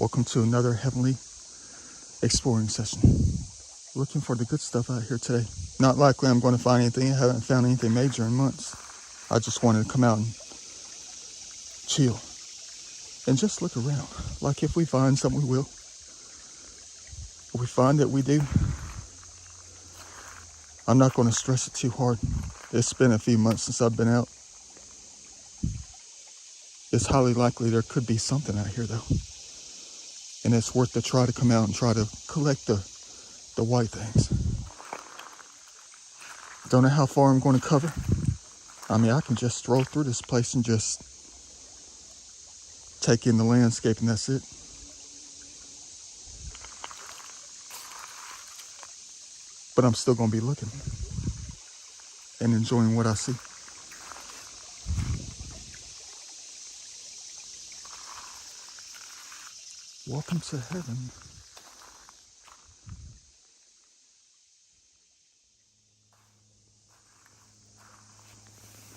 Welcome to another heavenly exploring session. Looking for the good stuff out here today. Not likely I'm going to find anything. I haven't found anything major in months. I just wanted to come out and chill and just look around. Like if we find something, we will. If we find that we do, I'm not going to stress it too hard. It's been a few months since I've been out. It's highly likely there could be something out here though. And it's worth to try to come out and try to collect the white things. Don't know how far I'm going to cover. I mean, I can just stroll through this place and just take in the landscape and that's it. But I'm still going to be looking and enjoying what I see. Welcome to heaven.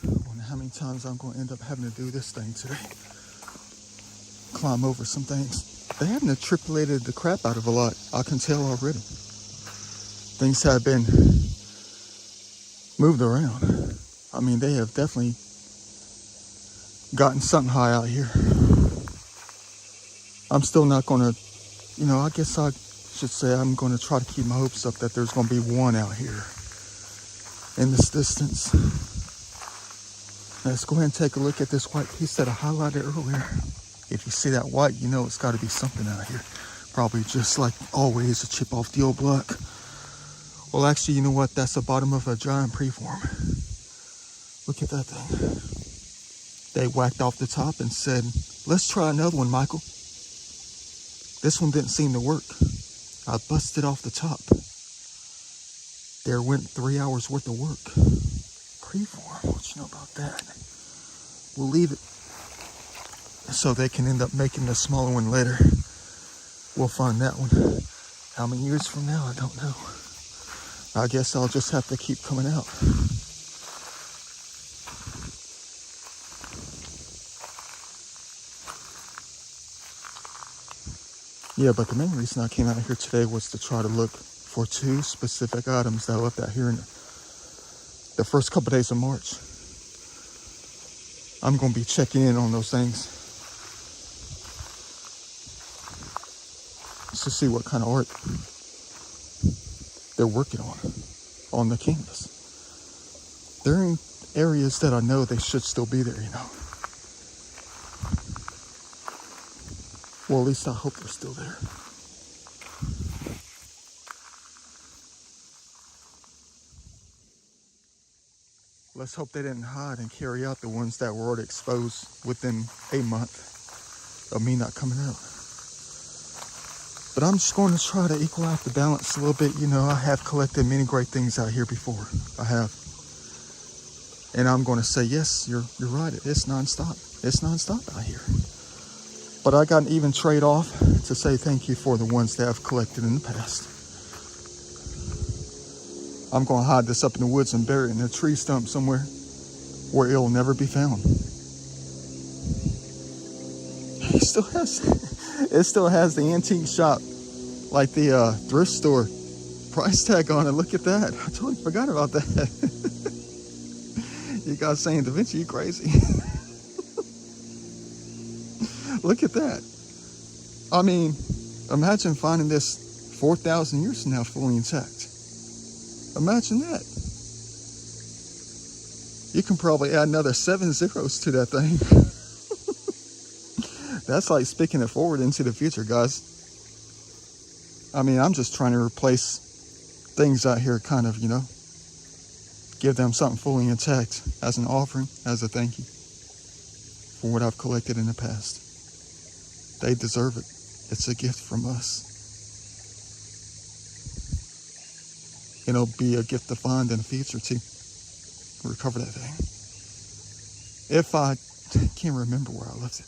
I wonder how many times I'm going to end up having to do this thing today. Climb over some things. They haven't matriculated the crap out of a lot. I can tell already. Things have been moved around. I mean, they have definitely gotten something high out here. I'm still not going to, I guess I should say I'm going to try to keep my hopes up that there's going to be one out here in this distance. Let's go ahead and take a look at this white piece that I highlighted earlier. If you see that white, you know it's got to be something out here. Probably just like always, a chip off the old block. Well, actually, you know what? That's the bottom of a giant preform. Look at that thing. They whacked off the top and said, let's try another one, Michael. This one didn't seem to work. I busted off the top. There went 3 hours worth of work. Preform, what you know about that? We'll leave it so they can end up making the smaller one later. We'll find that one. How many years from now, I don't know. I guess I'll just have to keep coming out. Yeah, but the main reason I came out here today was to try to look for two specific items that I left out here in the first couple days of March. I'm going to be checking in on those things to see what kind of art they're working on the canvas. They're in areas that I know they should still be there, Well, at least I hope they're still there. Let's hope they didn't hide and carry out the ones that were already exposed within a month of me not coming out. But I'm just going to try to equal out the balance a little bit. I have collected many great things out here before. I have. And I'm going to say, yes, you're right. It's nonstop. It's nonstop out here. But I got an even trade off to say thank you for the ones that I've collected in the past. I'm going to hide this up in the woods and bury it in a tree stump somewhere where it'll never be found. It still has the antique shop, like the thrift store price tag on it. Look at that. I totally forgot about that. You guys saying, Da Vinci, you crazy? Look at that. I mean, imagine finding this 4,000 years from now fully intact. Imagine that. You can probably add another 7 zeros to that thing. That's like speaking it forward into the future, guys. I mean, I'm just trying to replace things out here, kind of, give them something fully intact as an offering, as a thank you for what I've collected in the past. They deserve it. It's a gift from us. And it'll be a gift to find in the future too. Recover that thing. If I can't remember where I left it.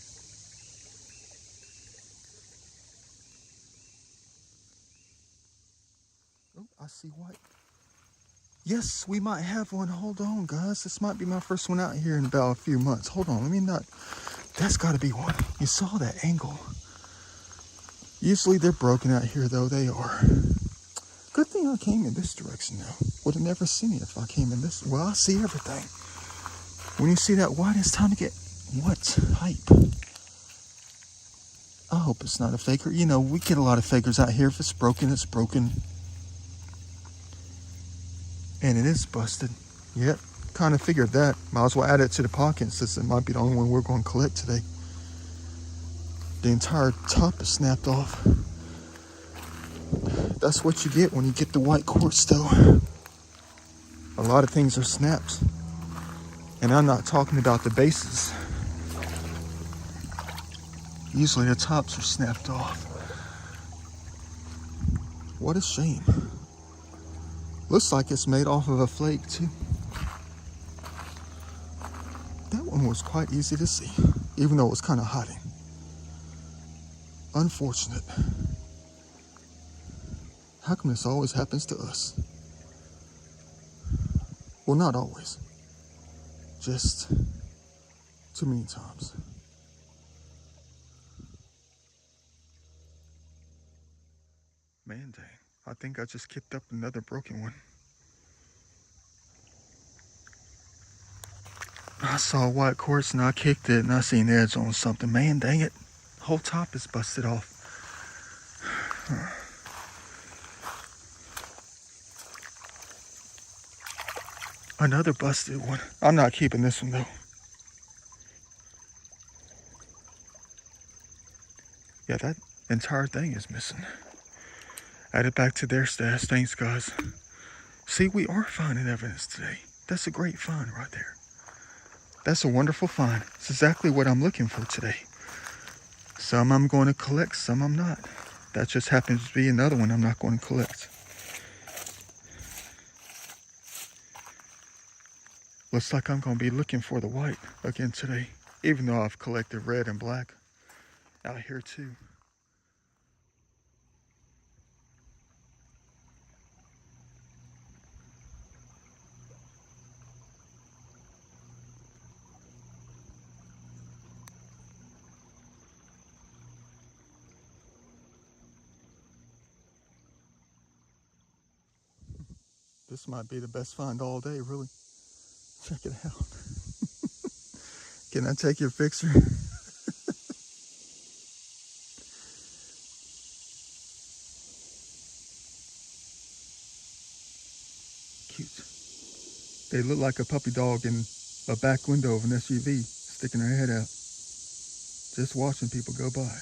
Oh, I see white. Yes, we might have one. Hold on, guys. This might be my first one out here in about a few months. Hold on, let me not. That's got to be one. You saw that angle. Usually they're broken out here, though. They are. Good thing I came in this direction, though. Would have never seen it if I came in this. Well, I see everything. When you see that white, it's time to get what? Hype. I hope it's not a faker. You know, we get a lot of fakers out here. If it's broken, it's broken. And it is busted. Yep. Kind of figured that. Might as well add it to the pocket since it might be the only one we're going to collect today. The entire top is snapped off. That's what you get when you get the white quartz, though. A lot of things are snapped. And I'm not talking about the bases. Usually the tops are snapped off. What a shame. Looks like it's made off of a flake, too. That one was quite easy to see, even though it was kind of hiding. Unfortunate. How come this always happens to us? Well, not always. Just too many times. Man, dang. I think I just kicked up another broken one. I saw a white quartz and I kicked it and I seen the edge on something. Man, dang it. The whole top is busted off. Another busted one. I'm not keeping this one, though. Yeah, that entire thing is missing. Add it back to their stash. Thanks, guys. See, we are finding evidence today. That's a great find right there. That's a wonderful find. It's exactly what I'm looking for today. Some I'm going to collect, some I'm not. That just happens to be another one I'm not going to collect. Looks like I'm going to be looking for the white again today, even though I've collected red and black out here too. This might be the best find all day, really. Check it out. Can I take your picture? Cute. They look like a puppy dog in a back window of an SUV, sticking their head out, just watching people go by.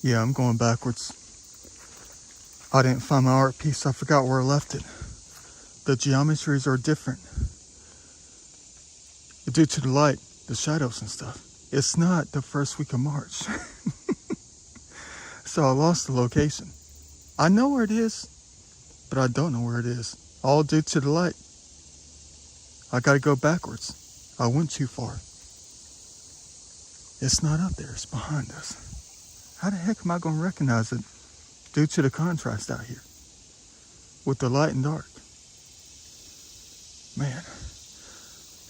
Yeah, I'm going backwards. I didn't find my art piece. I forgot where I left it. The geometries are different due to the light, the shadows and stuff. It's not the first week of March. So I lost the location. I know where it is, but I don't know where it is. All due to the light. I gotta go backwards. I went too far. It's not up there, it's behind us. How the heck am I gonna recognize it due to the contrast out here with the light and dark? Man.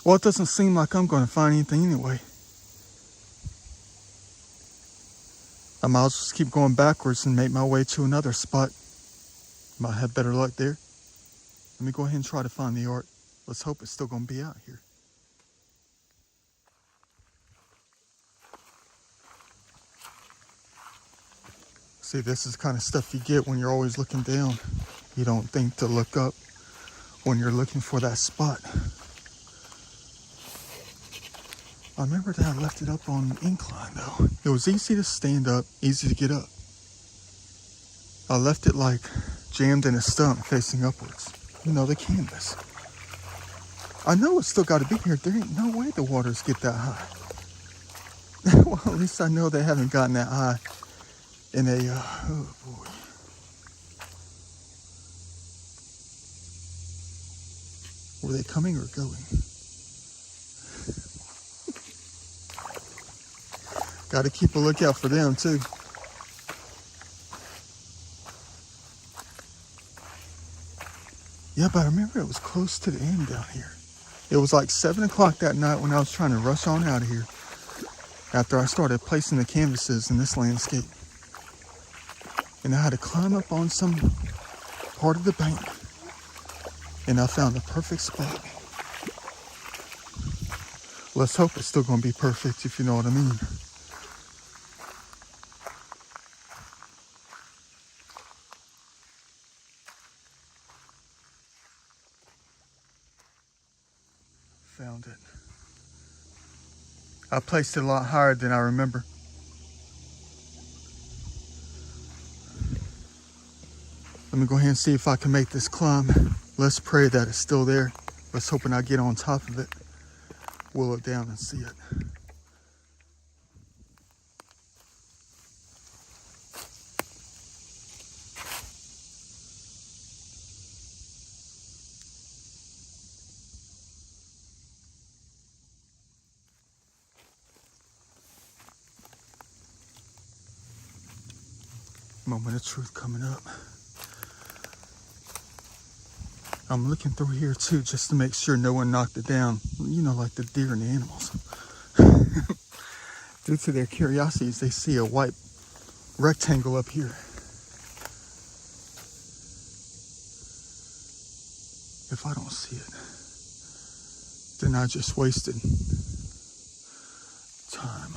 Well, it doesn't seem like I'm gonna find anything anyway. I might as well just keep going backwards and make my way to another spot. Might have better luck there. Let me go ahead and try to find the art. Let's hope it's still gonna be out here. See, this is the kind of stuff you get when you're always looking down. You don't think to look up when you're looking for that spot. I remember that I left it up on an incline though. It was easy to stand up, easy to get up. I left it like jammed in a stump facing upwards. You know, the canvas. I know it's still got to be here. There ain't no way the waters get that high. Well, at least I know they haven't gotten that high in a, oh boy. Were they coming or going? Got to keep a lookout for them too. Yeah, but I remember it was close to the end down here. It was like 7 o'clock that night when I was trying to rush on out of here after I started placing the canvases in this landscape. And I had to climb up on some part of the bank. And I found the perfect spot. Let's hope it's still going to be perfect, if you know what I mean. Found it. I placed it a lot higher than I remember. Let me go ahead and see if I can make this climb. Let's pray that it's still there. Let's hope I get on top of it. We'll look down and see it. Moment of truth coming up. I'm looking through here too just to make sure no one knocked it down. You know, like the deer and the animals. Due to their curiosities, they see a white rectangle up here. If I don't see it, then I just wasted time.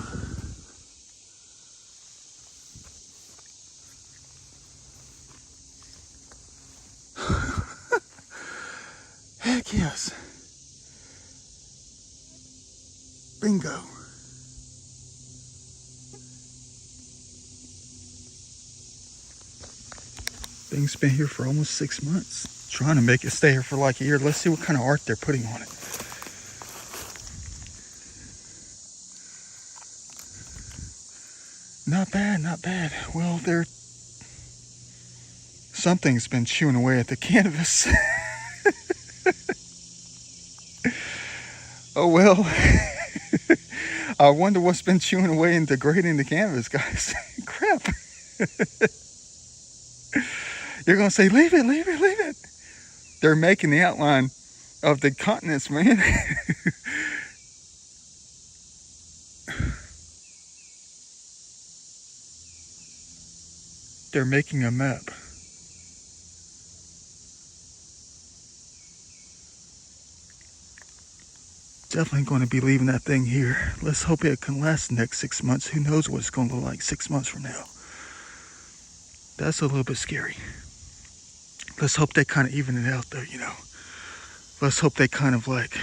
Heck yes. Bingo. Thing's been here for almost 6 months. Trying to make it stay here for like a year. Let's see what kind of art they're putting on it. Not bad, not bad. Well, something's been chewing away at the canvas. Oh well. I wonder what's been chewing away and degrading the canvas, guys. Crap. You're gonna say, leave it, leave it, leave it. They're making the outline of the continents, man. They're making a map. Definitely going to be leaving that thing here. Let's hope it can last the next 6 months. Who knows what it's going to look like 6 months from now. That's a little bit scary. Let's hope they kind of even it out though, you know. Let's hope they kind of like,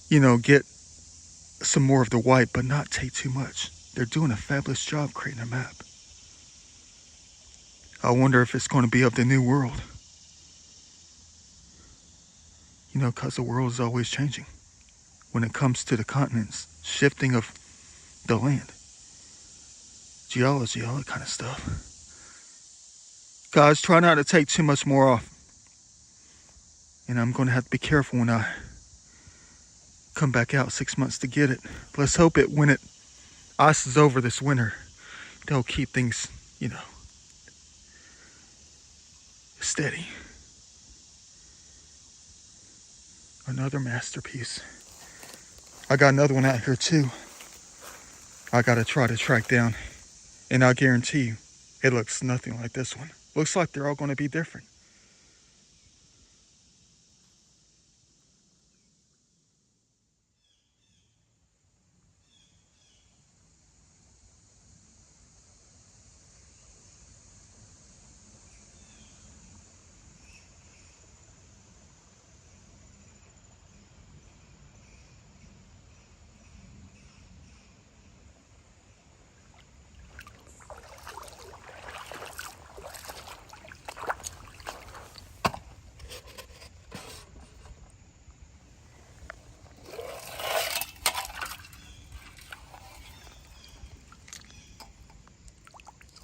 you know, get some more of the white, but not take too much. They're doing a fabulous job creating a map. I wonder if it's going to be of the new world. You know, because the world is always changing when it comes to the continents, shifting of the land, geology, all that kind of stuff. Guys, try not to take too much more off. And I'm going to have to be careful when I come back out 6 months to get it. Let's hope it, when it ices over this winter, they'll keep things, you know, steady. Another masterpiece. I got another one out here too. I gotta try to track down. And I guarantee you, it looks nothing like this one. Looks like they're all gonna be different.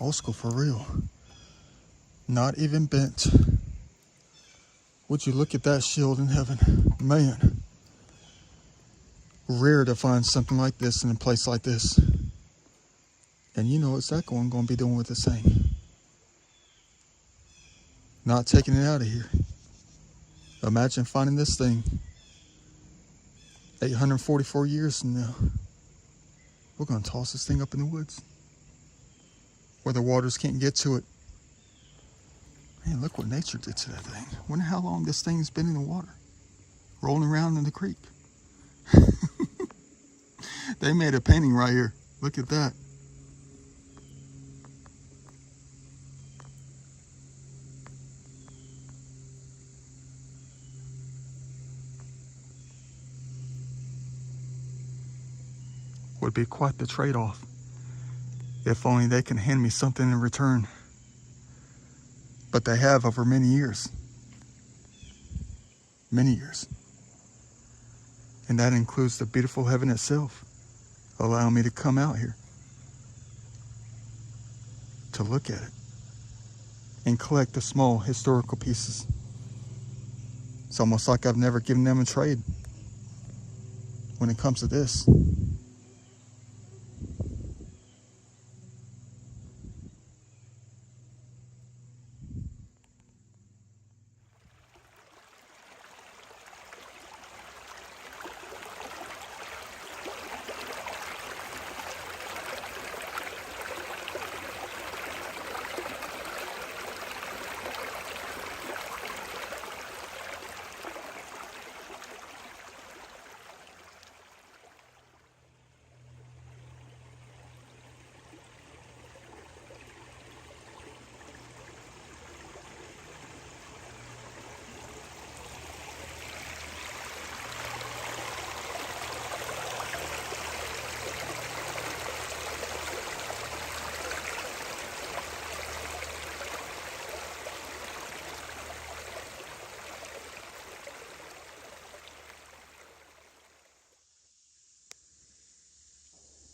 Old school for real. Not even bent. Would you look at that shield in heaven? Man. Rare to find something like this in a place like this. And you know exactly what I'm going to be doing with this thing. Not taking it out of here. Imagine finding this thing 844 years from now. We're going to toss this thing up in the woods where the waters can't get to it. Man, look what nature did to that thing. Wonder how long this thing's been in the water, rolling around in the creek. They made a painting right here. Look at that. Would be quite the trade-off. If only they can hand me something in return. But they have over many years. Many years. And that includes the beautiful heaven itself, allowing me to come out here to look at it and collect the small historical pieces. It's almost like I've never given them a trade when it comes to this.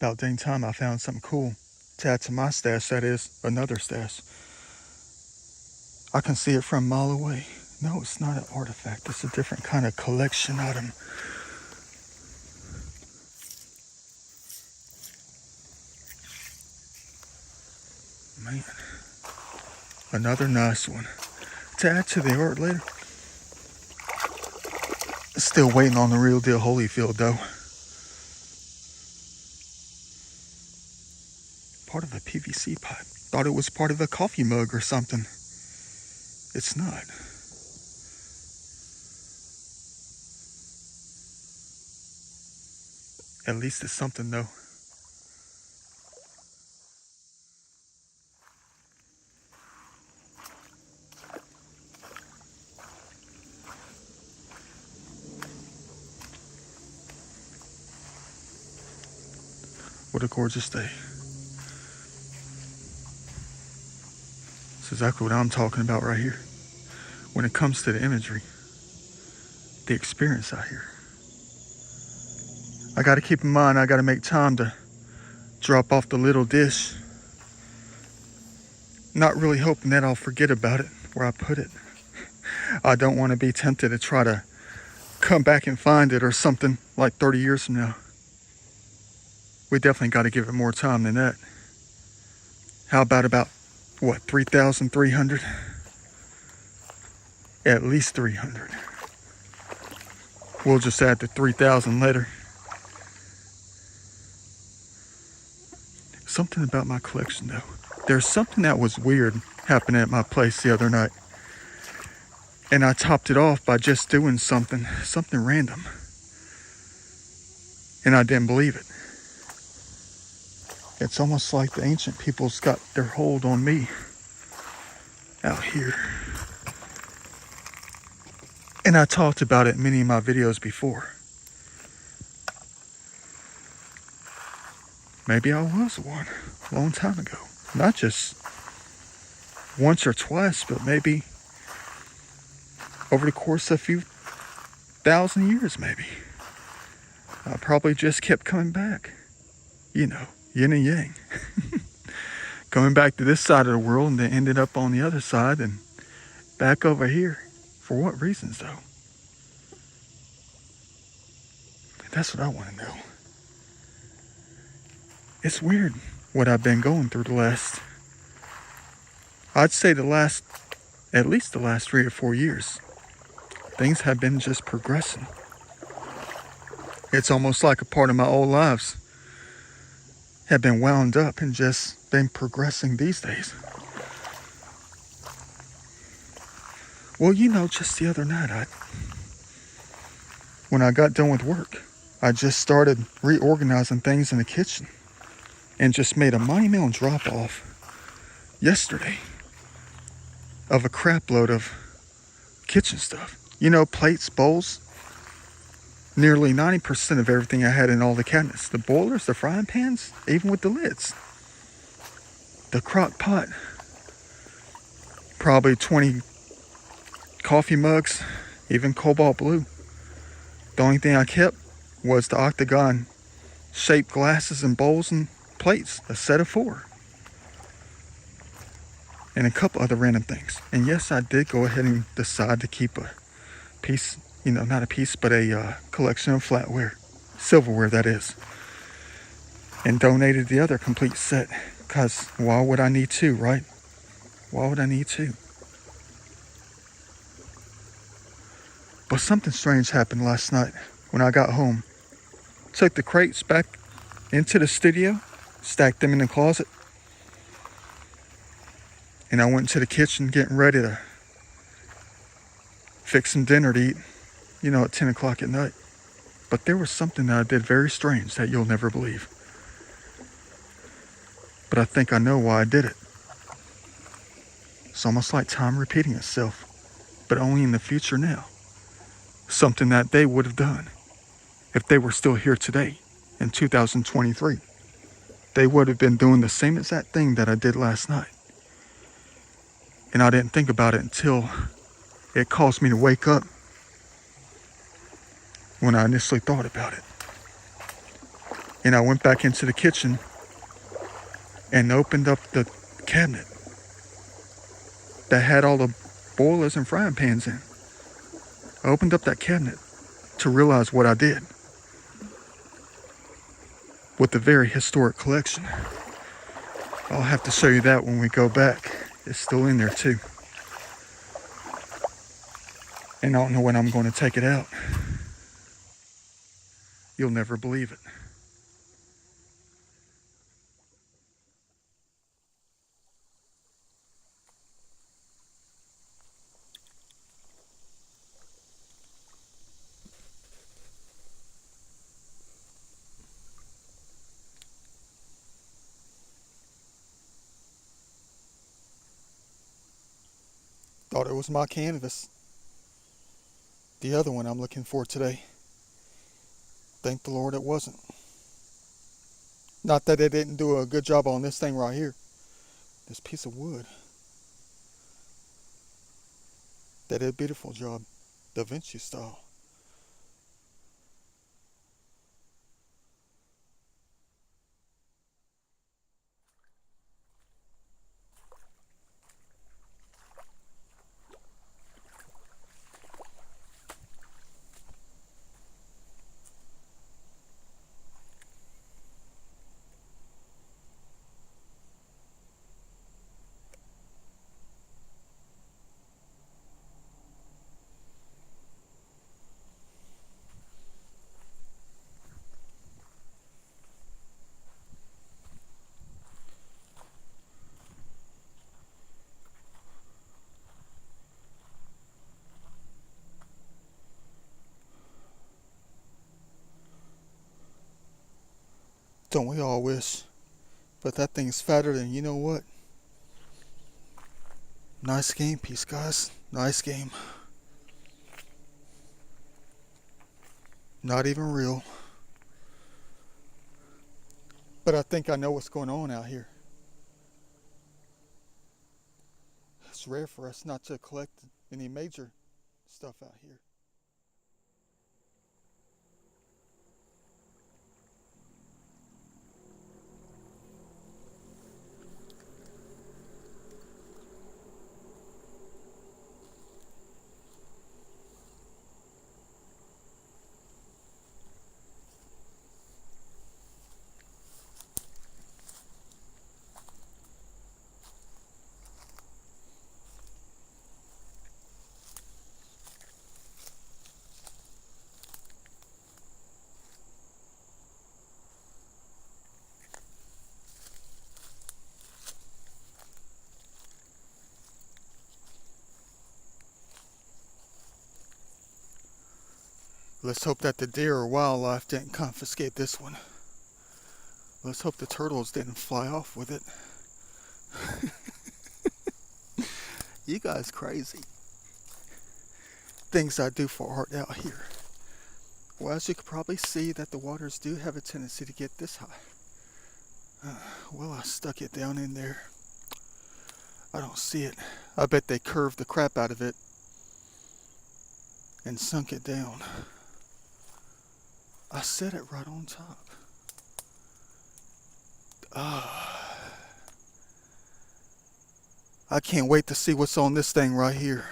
About dang time I found something cool to add to my stash, that is, another stash. I can see it from a mile away. No, it's not an artifact. It's a different kind of collection item. Man, another nice one to add to the art later. Still waiting on the real deal Holyfield though. Part of a PVC pipe. Thought it was part of a coffee mug or something. It's not. At least it's something though. What a gorgeous day. This exactly what I'm talking about right here. When it comes to the imagery, the experience out here. I got to keep in mind, I got to make time to drop off the little dish. Not really hoping that I'll forget about it, where I put it. I don't want to be tempted to try to come back and find it or something like 30 years from now. We definitely got to give it more time than that. How about what, 3,300? At least 300. We'll just add the 3,000 later. Something about my collection though. There's something that was weird happening at my place the other night. And I topped it off by just doing something random. And I didn't believe it. It's almost like the ancient people's got their hold on me out here. And I talked about it in many of my videos before. Maybe I was one a long time ago. Not just once or twice, but maybe over the course of a few thousand years, maybe. I probably just kept coming back. You know, yin and yang. Coming back to this side of the world and then ended up on the other side and back over here. For what reasons, though? That's what I want to know. It's weird what I've been going through I'd say at least the last 3 or 4 years. Things have been just progressing. It's almost like a part of my old lives have been wound up and just been progressing these days. Well, you know, just the other night, when I got done with work, I just started reorganizing things in the kitchen and just made a monumental drop-off yesterday of a crap load of kitchen stuff. You know, plates, bowls, nearly 90% of everything I had in all the cabinets. The boilers, the frying pans, even with the lids. The crock pot, probably 20 coffee mugs, even cobalt blue. The only thing I kept was the octagon shaped glasses and bowls and plates, a set of 4. And a couple other random things. And yes, I did go ahead and decide to keep a piece, you know, not a piece, but a collection of flatware, silverware that is. And donated the other complete set, because why would I need 2, right? Why would I need 2? But something strange happened last night when I got home. Took the crates back into the studio, stacked them in the closet, and I went to the kitchen getting ready to fix some dinner to eat, you know, at 10 o'clock at night. But there was something that I did very strange that you'll never believe. But I think I know why I did it. It's almost like time repeating itself, but only in the future now. Something that they would have done if they were still here today in 2023. They would have been doing the same exact thing that I did last night. And I didn't think about it until it caused me to wake up when I initially thought about it. And I went back into the kitchen and opened up the cabinet that had all the boilers and frying pans in. I opened up that cabinet to realize what I did with the very historic collection. I'll have to show you that when we go back. It's still in there too. And I don't know when I'm going to take it out. You'll never believe it. Thought it was my canvas. The other one I'm looking for today. Thank the Lord it wasn't. Not that it didn't do a good job on this thing right here. This piece of wood. They did a beautiful job. Da Vinci style. Don't we all wish? But that thing's fatter than you know what? Nice game piece, guys. Nice game. Not even real. But I think I know what's going on out here. It's rare for us not to collect any major stuff out here. Let's hope that the deer or wildlife didn't confiscate this one. Let's hope the turtles didn't fly off with it. You guys crazy. Things I do for art out here. Well, as you can probably see that the waters do have a tendency to get this high. Well, I stuck it down in there. I don't see it. I bet they curved the crap out of it and sunk it down. I set it right on top. I can't wait to see what's on this thing right here.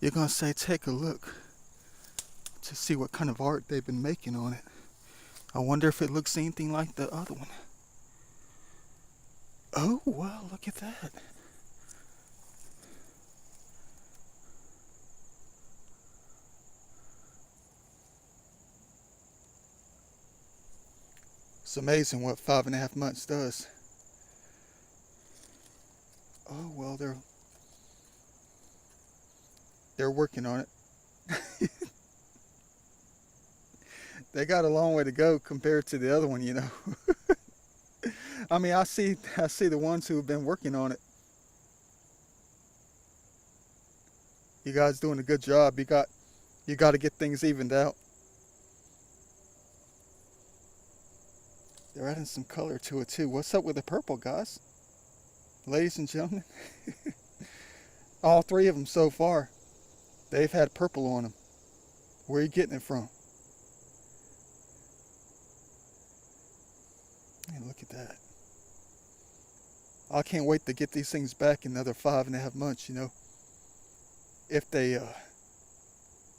You're gonna say, take a look to see what kind of art they've been making on it. I wonder if it looks anything like the other one. Oh, wow, look at that. It's amazing what 5.5 months does. Oh, well, they're working on it. They got a long way to go compared to the other one, you know. I mean, I see the ones who have been working on it. You guys doing a good job. You got to get things evened out. They're adding some color to it too. What's up with the purple, guys? Ladies and gentlemen, all three of them so far, they've had purple on them. Where are you getting it from? Man, look at that. I can't wait to get these things back in another 5.5 months, you know. If they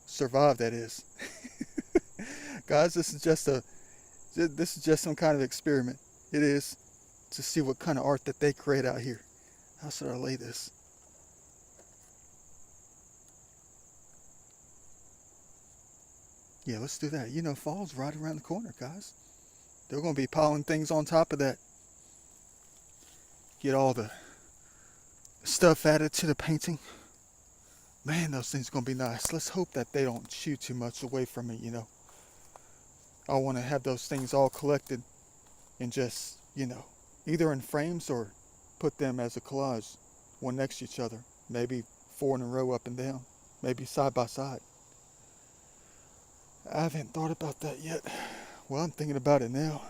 survive, that is. Guys, this is just some kind of experiment. It is, to see what kind of art that they create out here. How should I lay this? Yeah, let's do that. You know, fall's right around the corner, guys. They're going to be piling things on top of that. Get all the stuff added to the painting. Man, those things are going to be nice. Let's hope that they don't chew too much away from it, you know. I want to have those things all collected and just, you know, either in frames or put them as a collage, one next to each other. Maybe 4 in a row up and down. Maybe side by side. I haven't thought about that yet. Well, I'm thinking about it now.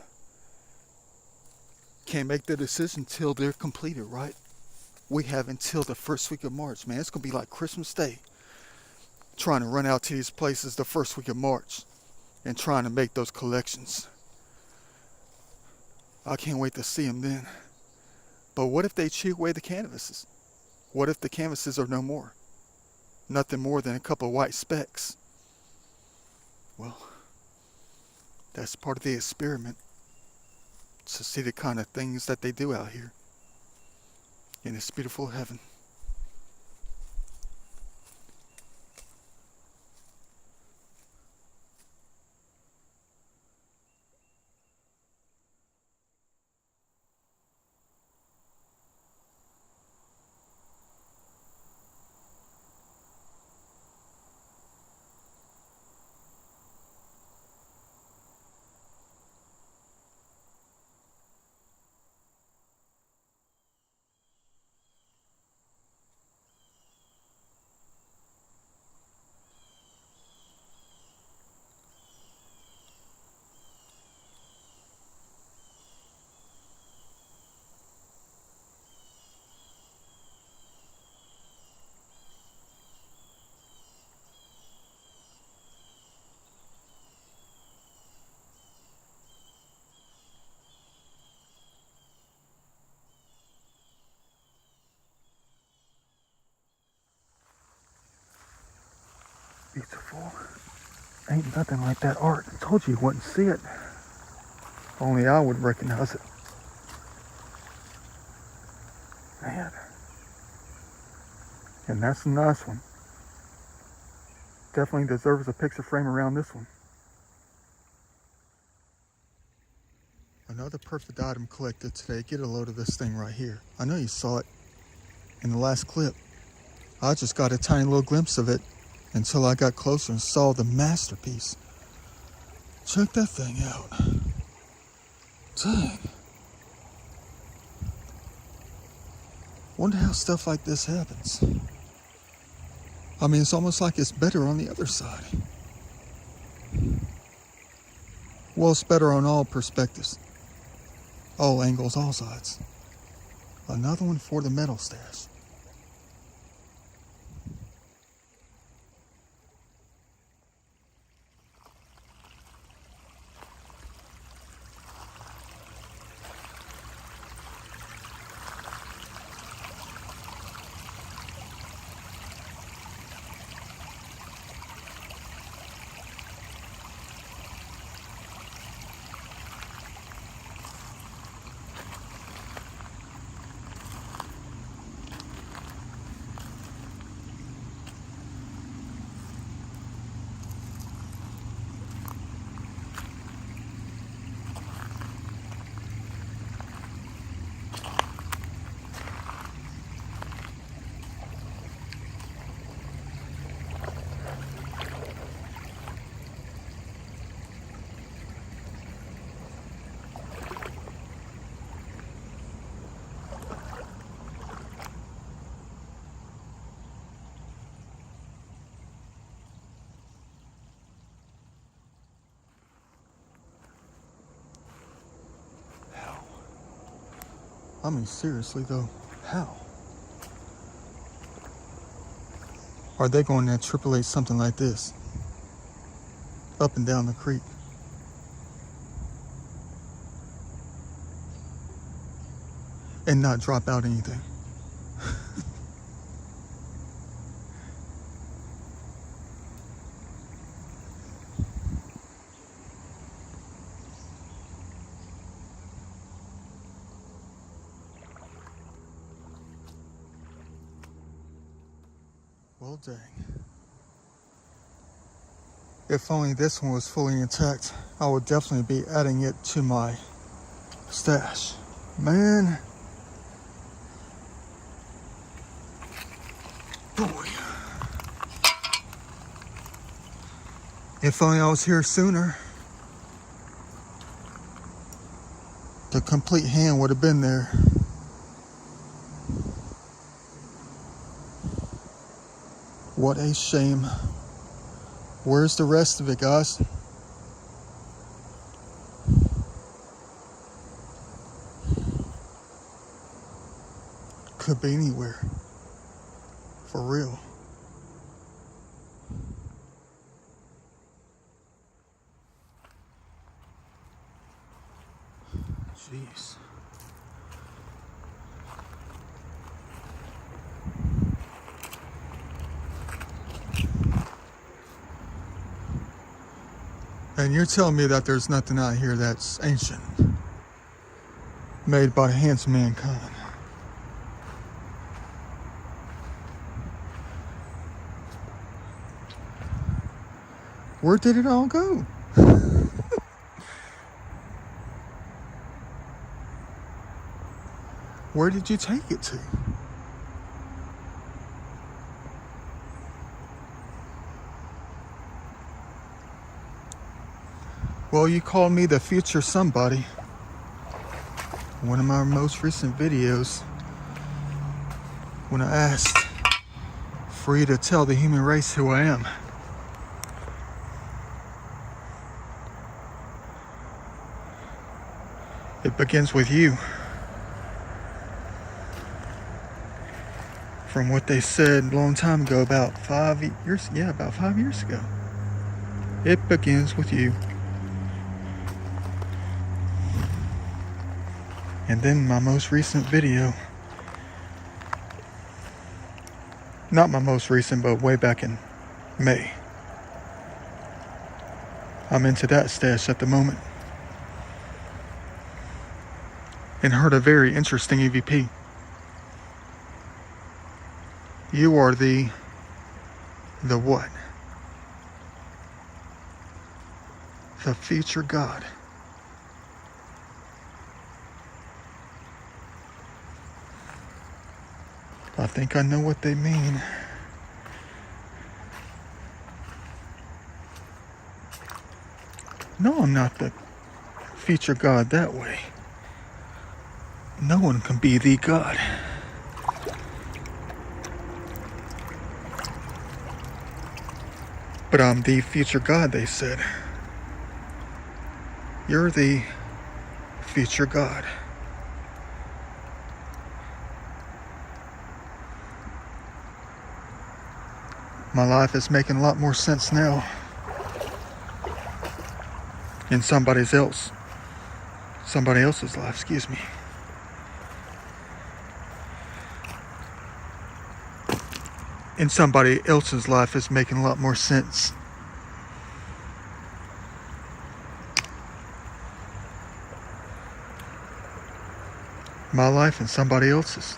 Can't make the decision till they're completed, right? We have until the first week of March, man. It's going to be like Christmas Day. Trying to run out to these places the first week of March and trying to make those collections. I can't wait to see them then. But what if they cheat away the canvases? What if the canvases are no more? Nothing more than a couple of white specks. Well, that's part of the experiment. To see the kind of things that they do out here in this beautiful heaven. Beautiful. Ain't nothing like that art. I told you wouldn't see it. Only I would recognize it. Man. And that's a nice one. Definitely deserves a picture frame around this one. Another perfect item collected today. Get a load of this thing right here. I know you saw it in the last clip. I just got a tiny little glimpse of it until I got closer and saw the masterpiece. Check that thing out. Dang. Wonder how stuff like this happens. I mean, it's almost like it's better on the other side. Well, it's better on all perspectives. All angles, all sides. Another one for the metal stash. I mean, seriously though, how? Are they going to tripulate something like this up and down the creek? And not drop out anything? Well, dang. If only this one was fully intact, I would definitely be adding it to my stash. Man. Boy. If only I was here sooner. The complete hand would have been there. What a shame. Where's the rest of it, guys? Could could be anywhere. For real. Jeez. And you're telling me that there's nothing out here that's ancient, made by the hands of mankind. Where did it all go? Where did you take it to? Well, you called me the future somebody. One of my most recent videos, when I asked for you to tell the human race who I am. It begins with you. From what they said a long time ago, about 5 years, about 5 years ago. It begins with you. And then my most recent video, not my most recent, but way back in May. I'm into that stash at the moment. And heard a very interesting EVP. You are the what? The future God. I think I know what they mean. No, I'm not the future God that way. No one can be the God. But I'm the future God, they said. You're the future God. My life is making a lot more sense now. In somebody else's life, excuse me. In somebody else's life is making a lot more sense. My life and somebody else's.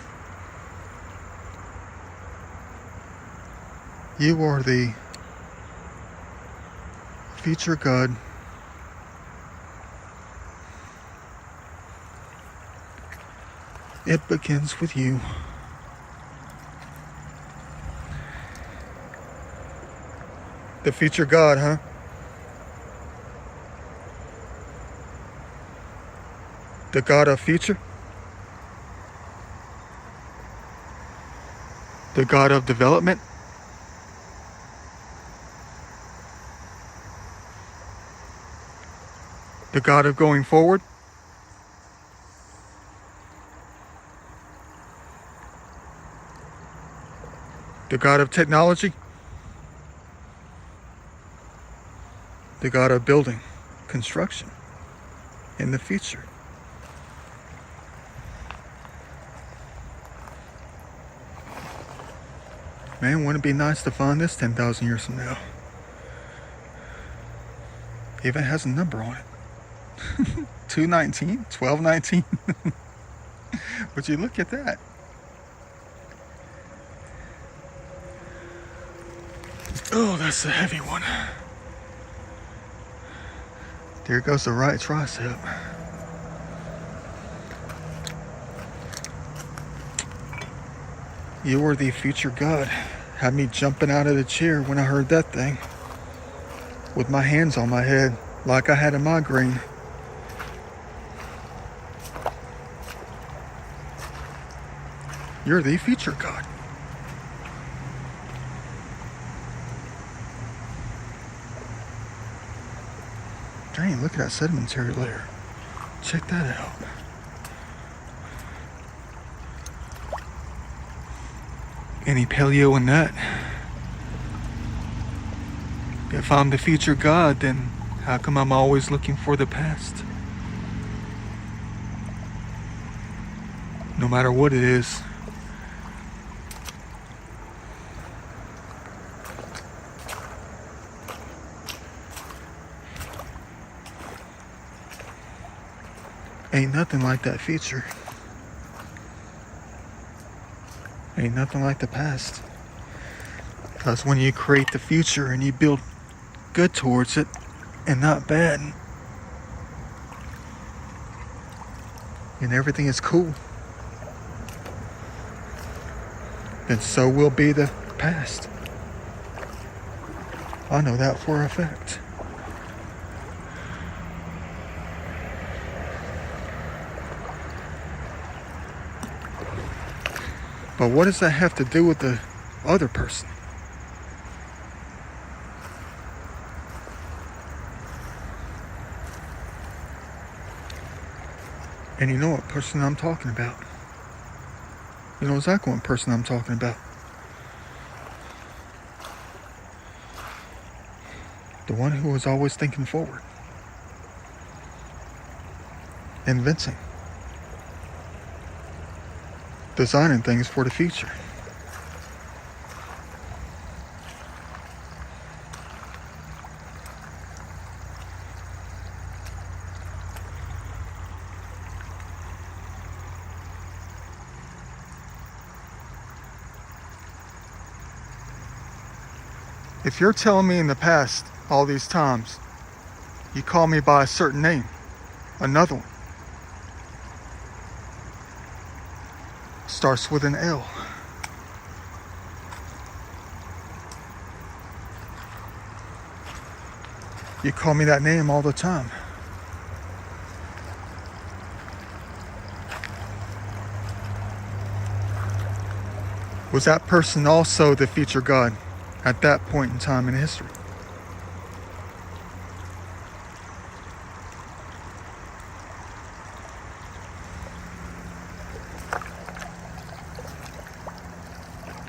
You are the future God. It begins with you. The future God, huh? The God of future? The God of development? The God of going forward? The God of technology? The God of building, construction, in the future. Man, wouldn't it be nice to find this 10,000 years from now? Even has a number on it. 219, 1219. Would you look at that? Oh, that's a heavy one. There goes the right tricep. You were the future God. Had me jumping out of the chair when I heard that thing. With my hands on my head, like I had a migraine. You're the future God. Dang, look at that sedimentary layer. Check that out. any paleo in that. If I'm the future God, then how come I'm always looking for the past? No matter what it is. Ain't nothing like that future. Ain't nothing like the past. Because when you create the future and you build good towards it and not bad, and everything is cool, then so will be the past. I know that for a fact. But what does that have to do with the other person? And you know what person I'm talking about. You know exactly what person I'm talking about. The one who was always thinking forward. Inventing. Designing things for the future. If you're telling me in the past, all these times, you call me by a certain name, another one, starts with an L. You call me that name all the time. Was that person also the future God at that point in time in history?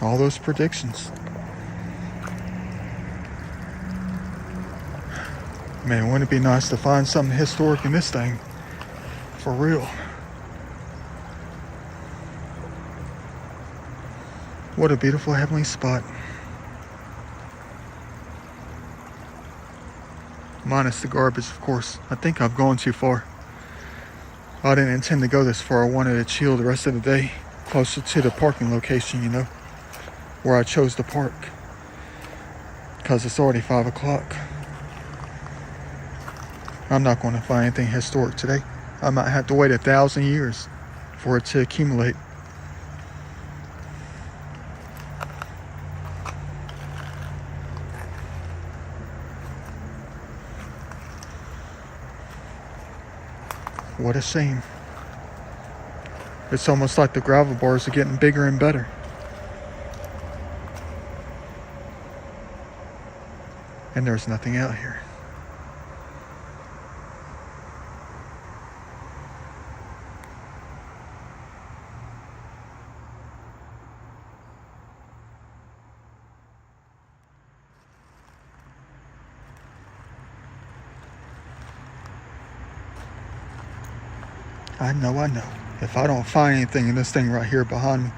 All those predictions. Man, wouldn't it be nice to find something historic in this thing? For real. What a beautiful heavenly spot. Minus the garbage, of course. I think I've gone too far. I didn't intend to go this far. I wanted to chill the rest of the day, closer to the parking location, you know, where I chose to park. Because it's already 5 o'clock. I'm not going to find anything historic today. I might have to wait 1,000 years for it to accumulate. What a shame. It's almost like the gravel bars are getting bigger and better. And there's nothing out here. I know. If I don't find anything in this thing right here behind me,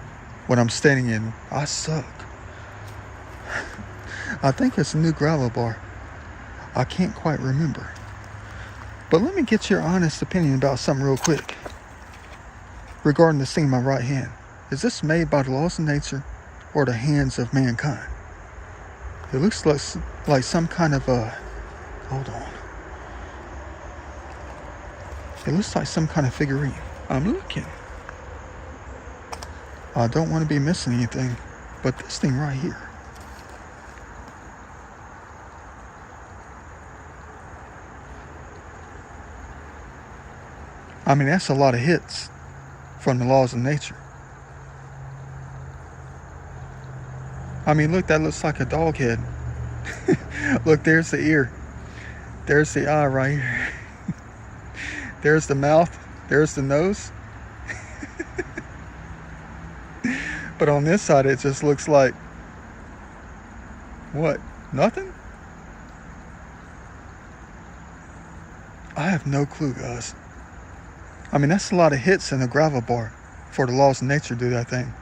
what I'm standing in, I suck. I think it's a new gravel bar. I can't quite remember. But let me get your honest opinion about something real quick. Regarding this thing in my right hand. Is this made by the laws of nature or the hands of mankind? It looks like some kind of hold on. It looks like some kind of figurine. I'm looking. I don't want to be missing anything, but this thing right here. I mean, that's a lot of hits from the laws of nature. I mean, look, that looks like a dog head. Look, there's the ear. There's the eye right here. There's the mouth. There's the nose. But on this side, it just looks like, what? Nothing? I have no clue, guys. I mean, that's a lot of hits in a gravel bar for the laws of nature to do that thing.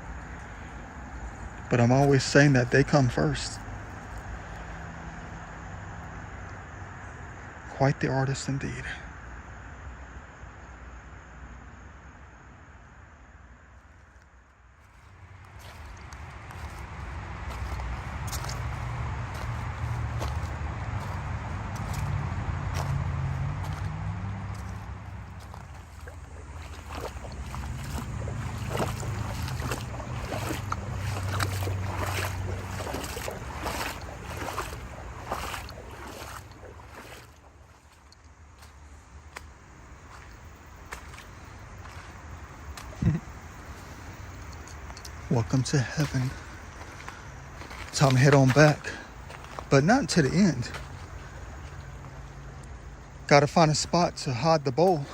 But I'm always saying that they come first. Quite the artist indeed. Welcome to heaven. Time to head on back, but not to the end. Gotta find a spot to hide the bowl.